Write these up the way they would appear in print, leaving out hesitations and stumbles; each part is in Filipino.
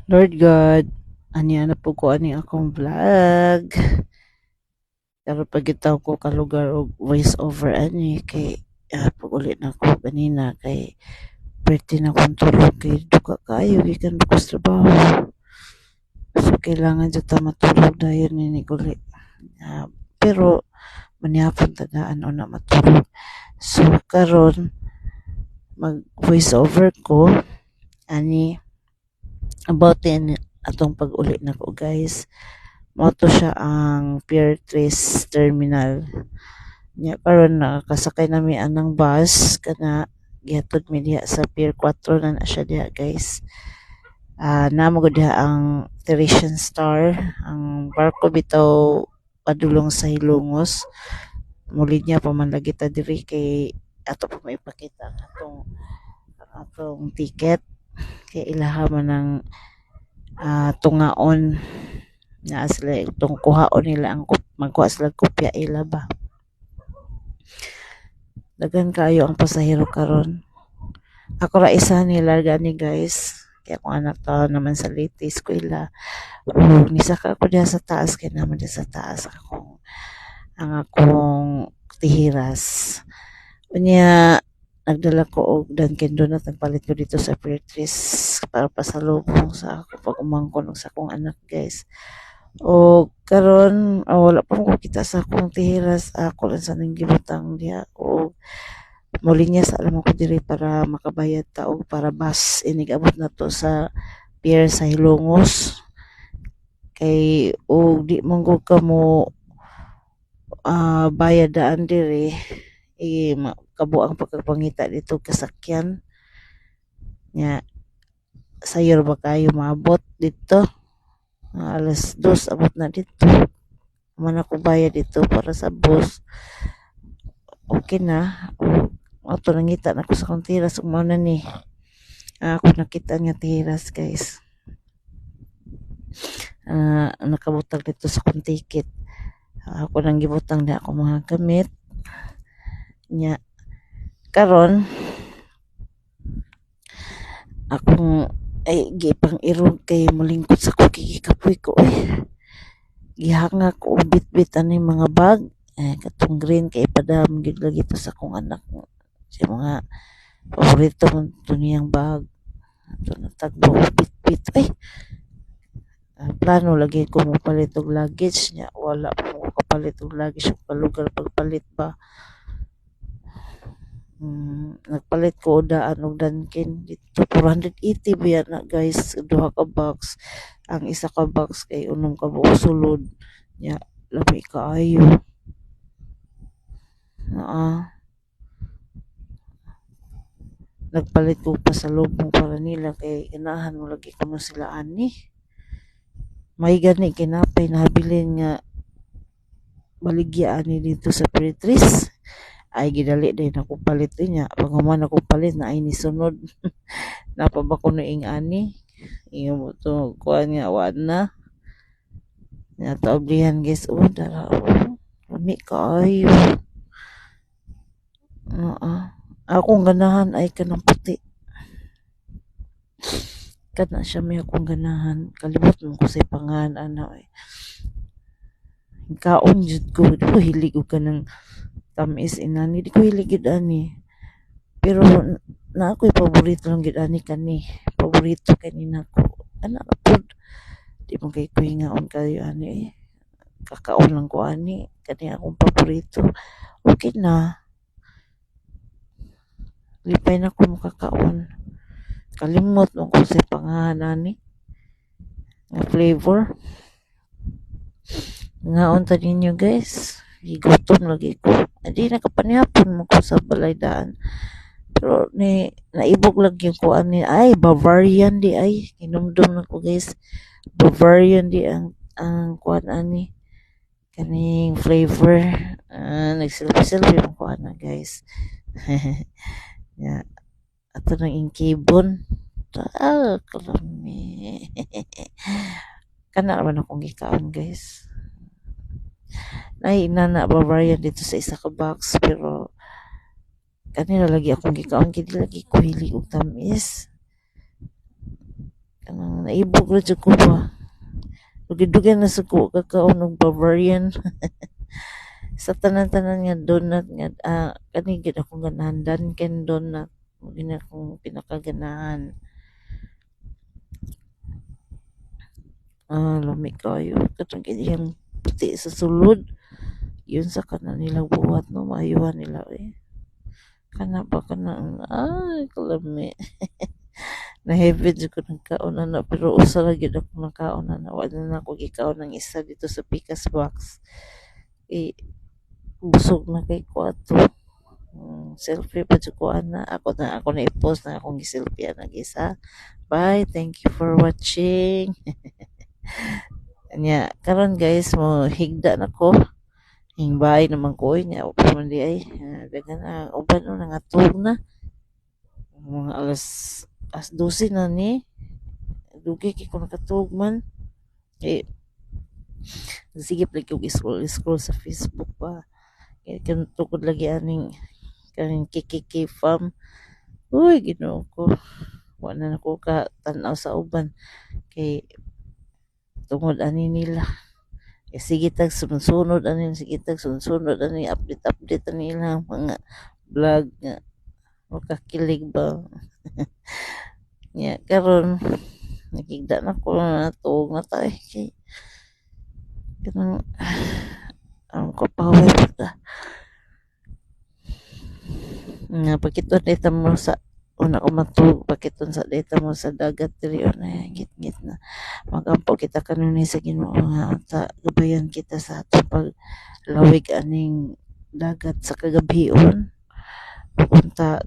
Lord God, aniya na po ko ani akong vlog. Pero pagitaw ko ka lugar og voice over ani kay pag ulit na ko kanina kay pwede na kong tulog kay duka kayo gikan ko sa trabaho. So kailangan jud ta matulog dayon ni ulit. Pero manihapon tadaan o na matulog. So karon mag voice over ko ani about din atong pag-uli na ko guys. Moto siya ang Pier 3 Terminal. Nya karon nakasakay nami anang bus kana gihatod mi diha sa Pier 4 na siya diha guys. Namo gud diha ang Teresian Star, ang barko bitaw padulong sa Hilongos. Muli niya pa man lagi ta diri kay ato pa maipakita ang atong ticket kay ilaha man ang tungaon na sila itong kuhaon nila ang magkuha sila kopya ila ba. Dagan kayo ang pasahero karon. Ako ra isa ni larga ni guys. Kaya kung anak to naman sa late eskwela. Nisaka ako diha sa taas kaya naman diha sa taas ang akong tihiras. Unya nagdala ko og Dunkin Donut nagpalit ko dito sa Fairtress para pasalubong sa ako pag umangkon sa akong anak guys. O karon wala pa ko kita sa akong tihiras ako lang sa ning gibutang diha o muli niya sa alam ko diri para makabayad ta og para bus inig abot na to sa pier sa Hilongos kay og di monggo ka mo bayad daan diri kabuang pagkapangita dito kasakyan nya sayor ba kayo maabot dito alas 2 abot na dito man ako bayad dito para sa bus okay na auto nangita na ko sa kong tiras umana ni ako nakita nga tiras guys nakabutang dito sa kong ticket ako nang gibutang na ako mga gamit nya karon akong gipang irog kay mulingkod sa ko kikikapoy ko gihanga ko og bit-bit ani mga bag katong green kay padam gid lagi to sa akong anak sa mga paborito man to niyang bag ito natagbo bit-bit plano lagi ko mo palit og luggage nya wala pa mo kapalit og luggage ug palugar pagpalit ba nagpalit ko daan og Dunkin dito 480 biya na guys duha ka box ang isa ka box kay unong ka buok sulod nya labi kaayo nagpalit ko pasalubong para nila kay ganahan mo lagi ko sila ani may gani kinapay nabilin nga baligya ani dito sa Pretris ay gidali din ako palit niya pag human ako palit na ay nisunod napaba ko ing ani iyo mo to kuan nga wad na nataoblihan guys dara lami kaayo akong ganahan ay kanang puti kana siya may akong ganahan kalibot mo ko sa pangalan ana kaon jud ko di ko hilig og kanang tamis inani di ko hilig gid ani pero na ako'y paborito lang gid ani kani paborito kanina ko ana pod di mo kay kuhingaon kayo ani kakaon lang ko ani kani akong paborito okay na lipay na ko makakaon kalimot mo ko sa pangalan ni nga flavor ngaon ta ninyo guys gigutom lagi ko di nakapanihapon mo ko sa balaydan pero naibog lagi ko ani ay Bavarian di ay kinumdum na ko guys Bavarian di ang kuan ani kaning flavor nagselfie mo ko ana guys ya ato nang inkibon kalami kana naman akong gikaon guys ay inana Bavarian dito sa isa ka box pero kanina lagi akong gikaon kay di lagi ko hili og tamis kanang naibog na dyan ko ba. Dugi-dugi na sa ko kakaon ng Bavarian. Sa tanan-tanan nga donut nga kani gid akong ganahan Dunkin donut gina akong pinakaganahan. Lami kayo katong iyang puti sa sulod yun sa kanan nilang buhat no maayuhan nila kana ba kana ay kalami. Na heavy jud ko ng kaon na pero usa ra gyud ako ng kaon na wala na ako gikaon ng isa dito sa Picas Box. Busog na kay kwarto. Selfie pa jud ko ana ako na i-post na akong giselfie na isa. Bye, thank you for watching. Nya karon guys mo higda na ko. Hingbay naman ko nya upa man di ay dagan ang uban no nangatog na. Mga alas 12 na ni. Dugi kay ko nakatug man. Sige lagi ko scroll sa Facebook pa. Kaya tukod lagi aning kaning kikiki farm. Uy, ginoo ko. Wala na ko ka tanaw sa uban. Kay tungod ani nila. Sige tag sunod ani sige tag sunod ani update ani ilang mga vlog nga makakilig ba. Nya karon nakigda na ko na tuog na tayo kay kanang ang kapaway pa nga pakiton data mo sa una ko matug pakiton sa data mo sa dagat diri na git na magampo kita kanunay sa Ginoo nga unta gabayan kita sa atong paglawig aning dagat sa kagabhion unta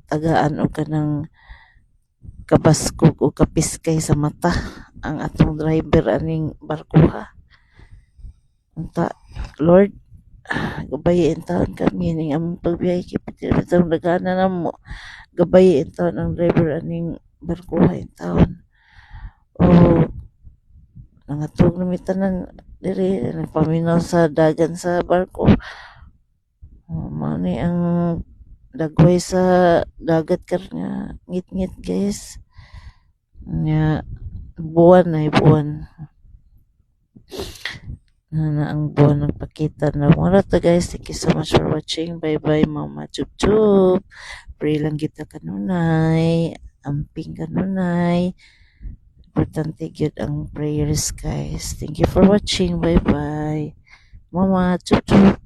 tagaan og kanang kabaskog o kapiskay sa mata ang atong driver aning barko ha unta Lord gabayin taon kami ning among pagbiyahe kay pitong dagana na mo gabayin taon ang driver aning barko ha taon o nangatog na mi tanan diri nagpaminaw sa dagan sa barko mao ni ang dagway sa dagat nga ngit-ngit guys nya buwan na ang buwan nagpakita na wala to guys. Thank you so much for watching. Bye bye mama chup chup. Pray lang kita kanunay amping kanunay importante gyud ang prayers guys. Thank you for watching. Bye bye mama chup chup.